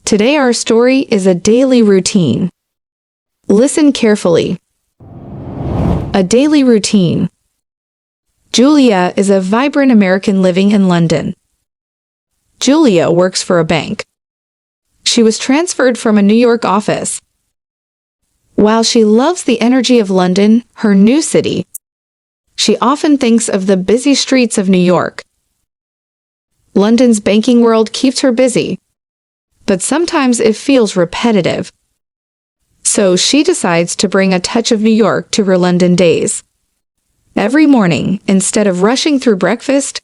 Today our story is a daily routine. Listen carefully. A daily routine. Julia is a vibrant American living in London. Julia works for a bank. She was transferred from a New York office. While she loves the energy of London, her new city, she often thinks of the busy streets of New York. London's banking world keeps her busy, but sometimes it feels repetitive. So she decides to bring a touch of New York to her London days. Every morning, instead of rushing through breakfast,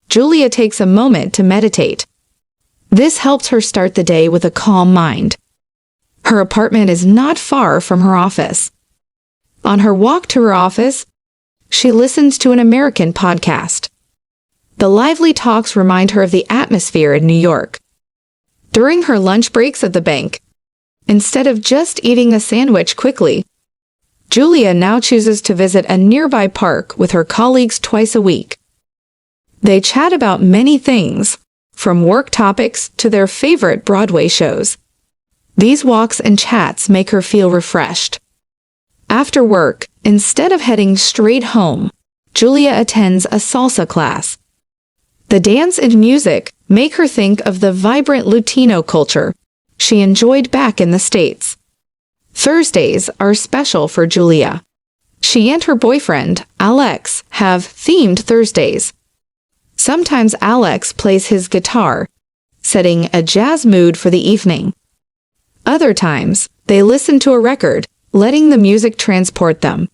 Julia takes a moment to meditate. This helps her start the day with a calm mind. Her apartment is not far from her office. On her walk to her office, she listens to an American podcast. The lively talks remind her of the atmosphere in New York. During her lunch breaks at the bank, instead of just eating a sandwich quickly, Julia now chooses to visit a nearby park with her colleagues twice a week. They chat about many things, from work topics to their favorite Broadway shows. These walks and chats make her feel refreshed. After work, instead of heading straight home, Julia attends a salsa class. The dance and music make her think of the vibrant Latino culture she enjoyed back in the States. Thursdays are special for Julia. She and her boyfriend, Alex, have themed Thursdays. Sometimes Alex plays his guitar, setting a jazz mood for the evening. Other times, they listen to a record, letting the music transport them.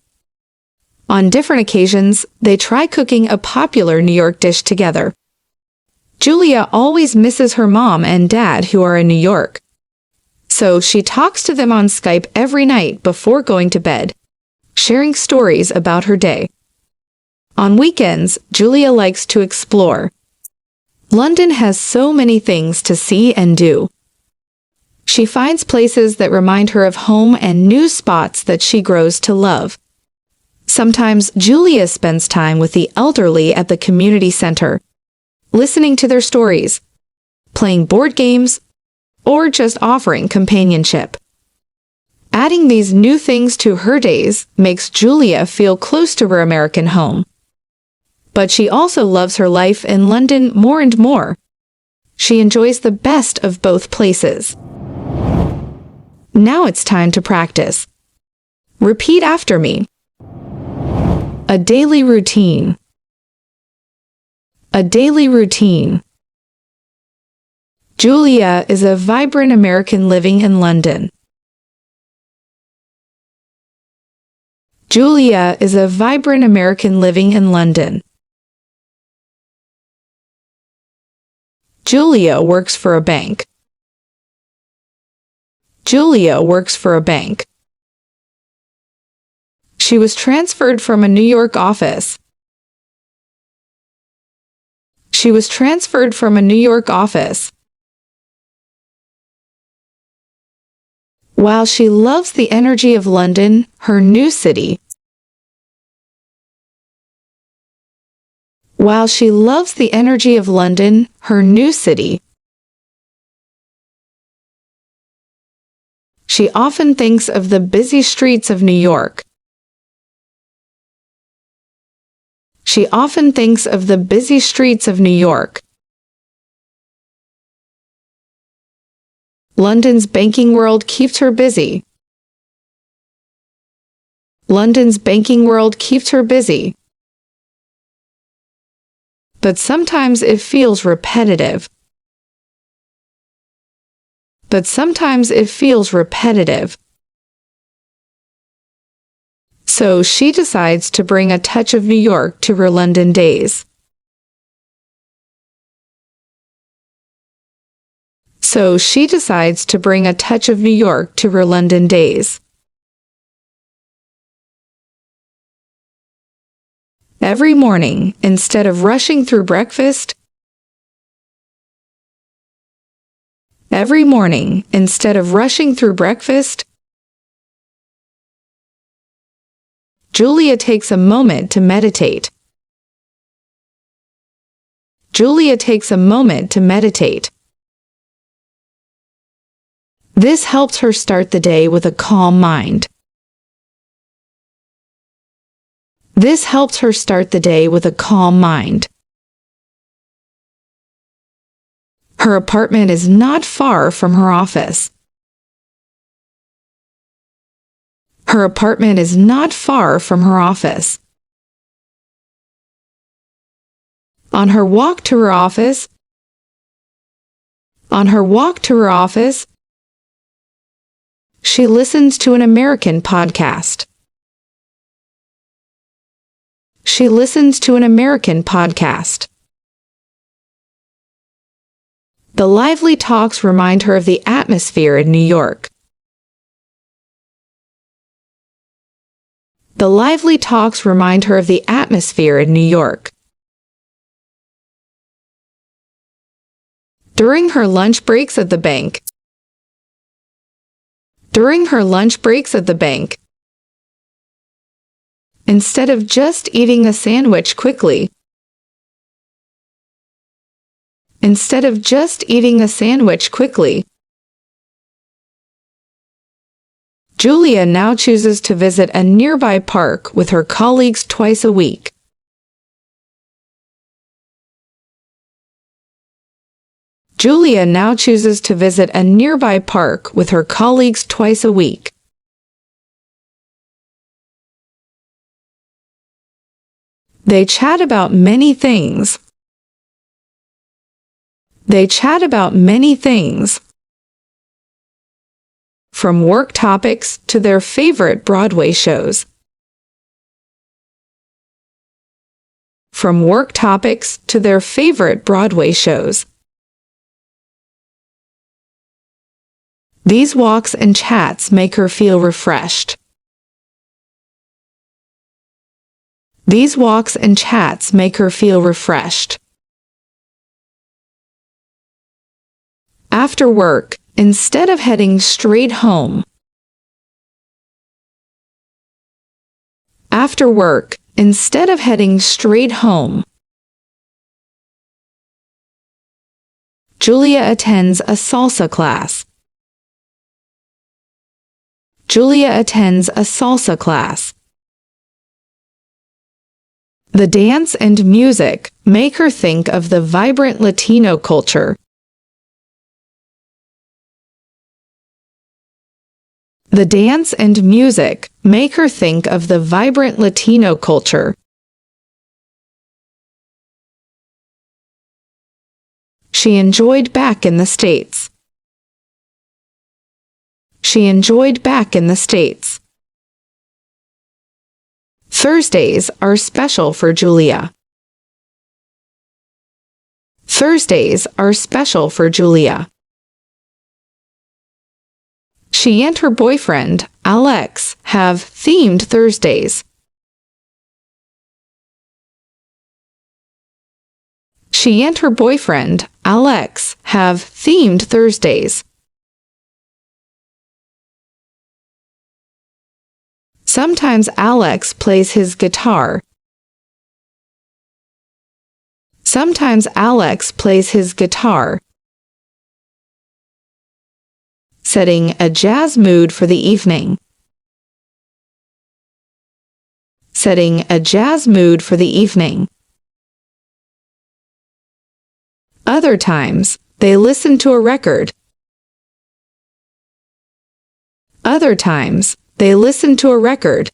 On different occasions, they try cooking a popular New York dish together. Julia always misses her mom and dad who are in New York. So she talks to them on Skype every night before going to bed, sharing stories about her day. On weekends, Julia likes to explore. London has so many things to see and do. She finds places that remind her of home and new spots that she grows to love. Sometimes Julia spends time with the elderly at the community center, listening to their stories, playing board games, or just offering companionship. Adding these new things to her days makes Julia feel close to her American home. But she also loves her life in London more and more. She enjoys the best of both places. Now it's time to practice. Repeat after me. A daily routine. A daily routine. Julia is a vibrant American living in London. Julia is a vibrant American living in London. Julia works for a bank. Julia works for a bank. She was transferred from a New York office. She was transferred from a New York office. While she loves the energy of London, her new city, while she loves the energy of London, her new city, she often thinks of the busy streets of New York. She often thinks of the busy streets of New York. London's banking world keeps her busy. London's banking world keeps her busy. But sometimes it feels repetitive. But sometimes it feels repetitive. So she decides to bring a touch of New York to her London days. So she decides to bring a touch of New York to her London days. Every morning, instead of rushing through breakfast, every morning, instead of rushing through breakfast, Julia takes a moment to meditate. Julia takes a moment to meditate. This helps her start the day with a calm mind. This helps her start the day with a calm mind. Her apartment is not far from her office. Her apartment is not far from her office. On her walk to her office. On her walk to her office, she listens to an American podcast. She listens to an American podcast. The lively talks remind her of the atmosphere in New York. The lively talks remind her of the atmosphere in New York. During her lunch breaks at the bank. During her lunch breaks at the bank. Instead of just eating a sandwich quickly. Instead of just eating a sandwich quickly. Julia now chooses to visit a nearby park with her colleagues twice a week. Julia now chooses to visit a nearby park with her colleagues twice a week. They chat about many things. They chat about many things. From work topics to their favorite Broadway shows. From work topics to their favorite Broadway shows. These walks and chats make her feel refreshed. These walks and chats make her feel refreshed. After work, instead of heading straight home. After work, instead of heading straight home. Julia attends a salsa class. Julia attends a salsa class. The dance and music make her think of the vibrant Latino culture. The dance and music make her think of the vibrant Latino culture. She enjoyed back in the States. She enjoyed back in the States. Thursdays are special for Julia. Thursdays are special for Julia. She and her boyfriend, Alex, have themed Thursdays. She and her boyfriend, Alex, have themed Thursdays. Sometimes Alex plays his guitar. Sometimes Alex plays his guitar. Setting a jazz mood for the evening. Setting a jazz mood for the evening. Other times, they listen to a record. Other times, they listen to a record.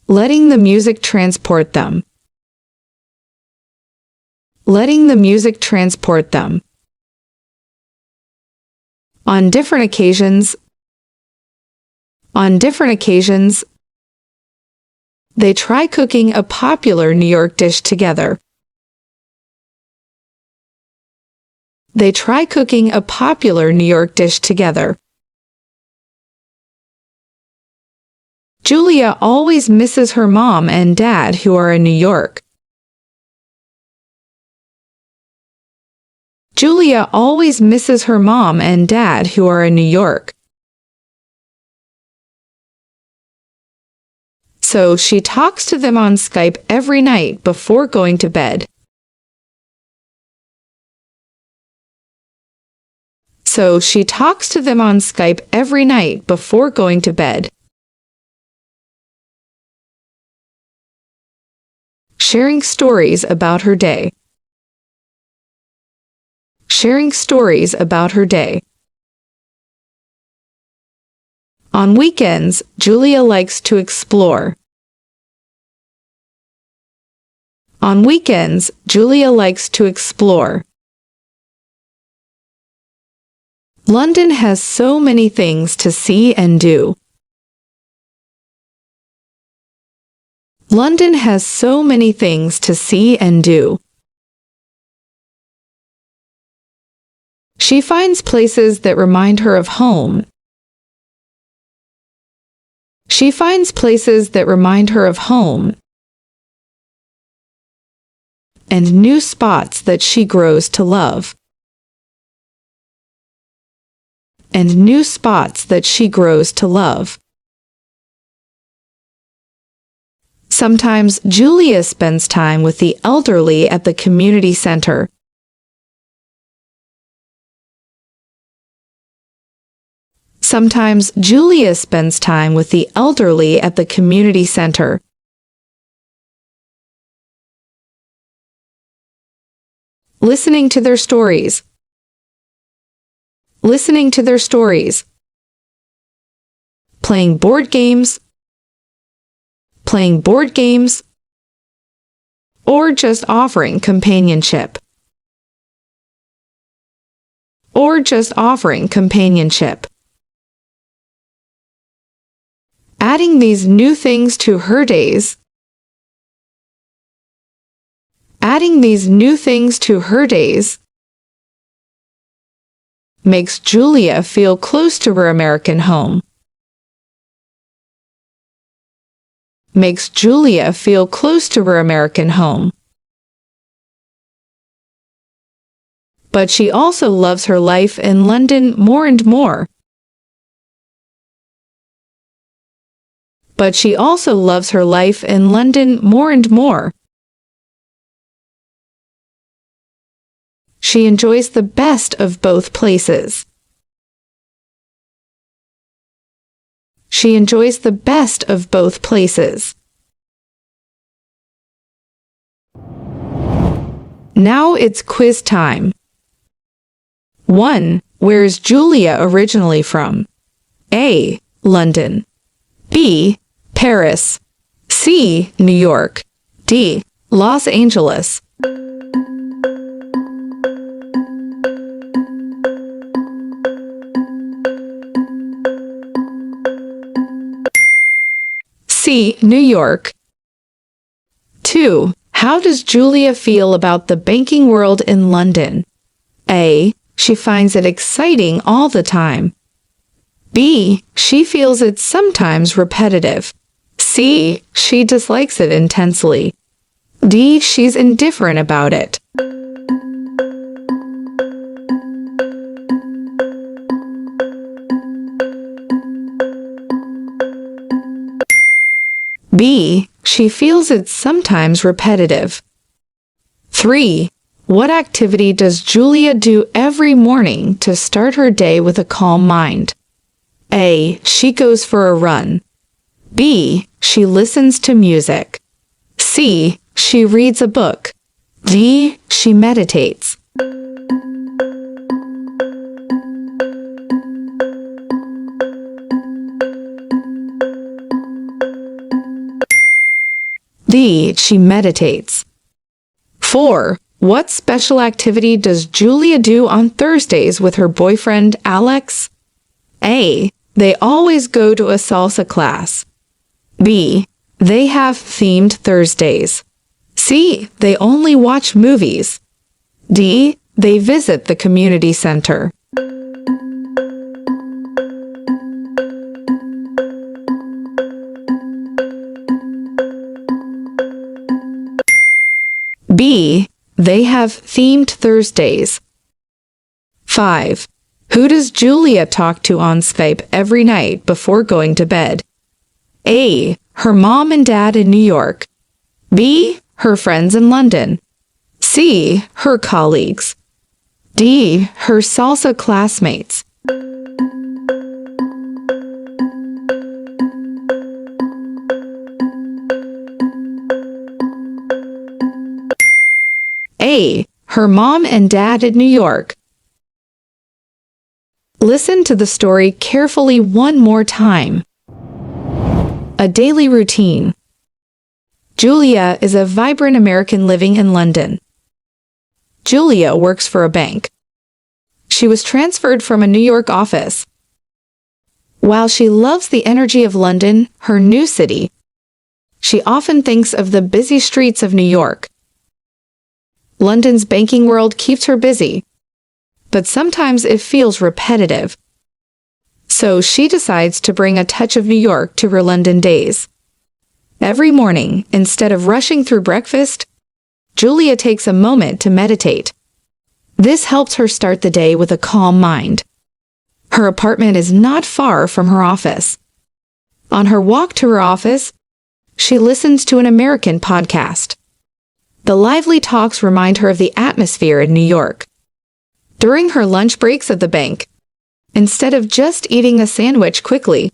Letting the music transport them. Letting the music transport them. On different occasions, they try cooking a popular New York dish together. They try cooking a popular New York dish together. Julia always misses her mom and dad who are in New York. Julia always misses her mom and dad who are in New York. So she talks to them on Skype every night before going to bed. so she talks to them on Skype every night before going to bed. Sharing stories about her day. Sharing stories about her day. On weekends, Julia likes to explore. On weekends, Julia likes to explore. London has so many things to see and do. London has so many things to see and do. She finds places that remind her of home. She finds places that remind her of home and new spots that she grows to love. And new spots that she grows to love. Sometimes Julia spends time with the elderly at the community center. Sometimes Julia spends time with the elderly at the community center. Listening to their stories. Listening to their stories. Playing board games. Playing board games. Or just offering companionship. Or just offering companionship. Adding these new things to her days. Adding these new things to her days makes Julia feel close to her American home. Makes Julia feel close to her American home. But she also loves her life in London more and more. But she also loves her life in London more and more. She enjoys the best of both places. She enjoys the best of both places. Now it's quiz time. 1. Where is Julia originally from? A. London. B. Paris. C. New York. D. Los Angeles. C. New York. 2. How does Julia feel about the banking world in London? A. She finds it exciting all the time. B. She feels it sometimes repetitive. C. She dislikes it intensely. D. She's indifferent about it. B. She feels it sometimes repetitive. 3. What activity does Julia do every morning to start her day with a calm mind? A. She goes for a run. B. She listens to music. C. She reads a book. D. She meditates. D. She meditates. 4. What special activity does Julia do on Thursdays with her boyfriend, Alex? A. They always go to a salsa class. B. They have themed Thursdays. C. They only watch movies. D. They visit the community center. B. They have themed Thursdays. 5. Who does Julia talk to on Skype every night before going to bed? A. Her mom and dad in New York. B. Her friends in London. C. Her colleagues. D. Her salsa classmates. A. Her mom and dad in New York. Listen to the story carefully one more time. A daily routine. Julia is a vibrant American living in London. Julia works for a bank. She was transferred from a New York office. While she loves the energy of London, her new city, she often thinks of the busy streets of New York. London's banking world keeps her busy, but sometimes it feels repetitive. So she decides to bring a touch of New York to her London days. Every morning, instead of rushing through breakfast, Julia takes a moment to meditate. This helps her start the day with a calm mind. Her apartment is not far from her office. On her walk to her office, she listens to an American podcast. The lively talks remind her of the atmosphere in New York. During her lunch breaks at the bank, instead of just eating a sandwich quickly,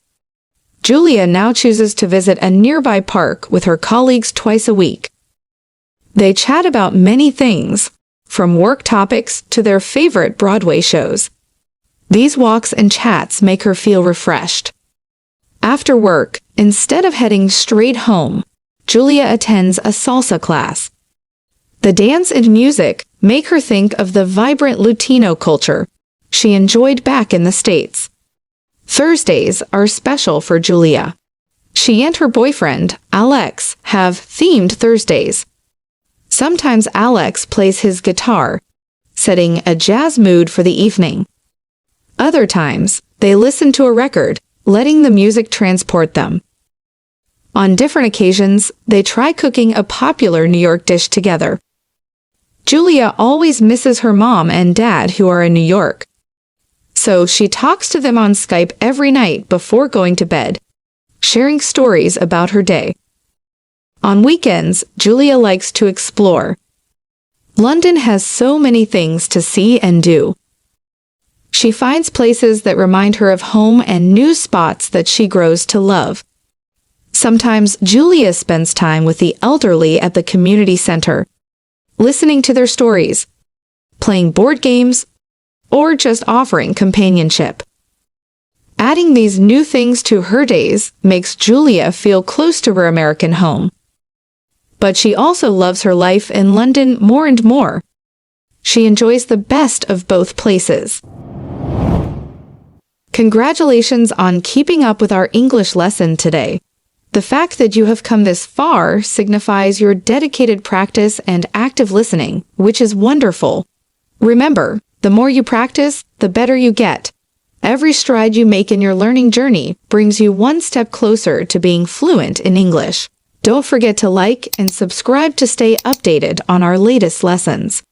Julia now chooses to visit a nearby park with her colleagues twice a week. They chat about many things, from work topics to their favorite Broadway shows. These walks and chats make her feel refreshed. After work, instead of heading straight home, Julia attends a salsa class. The dance and music make her think of the vibrant Latino culture she enjoyed back in the States. Thursdays are special for Julia. She and her boyfriend, Alex, have themed Thursdays. Sometimes Alex plays his guitar, setting a jazz mood for the evening. Other times, they listen to a record, letting the music transport them. On different occasions, they try cooking a popular New York dish together. Julia always misses her mom and dad who are in New York. So she talks to them on Skype every night before going to bed, sharing stories about her day. On weekends, Julia likes to explore. London has so many things to see and do. She finds places that remind her of home and new spots that she grows to love. Sometimes Julia spends time with the elderly at the community center, listening to their stories, playing board games, or just offering companionship. Adding these new things to her days makes Julia feel close to her American home. But she also loves her life in London more and more. She enjoys the best of both places. Congratulations on keeping up with our English lesson today. The fact that you have come this far signifies your dedicated practice and active listening, which is wonderful. Remember, the more you practice, the better you get. Every stride you make in your learning journey brings you one step closer to being fluent in English. Don't forget to like and subscribe to stay updated on our latest lessons.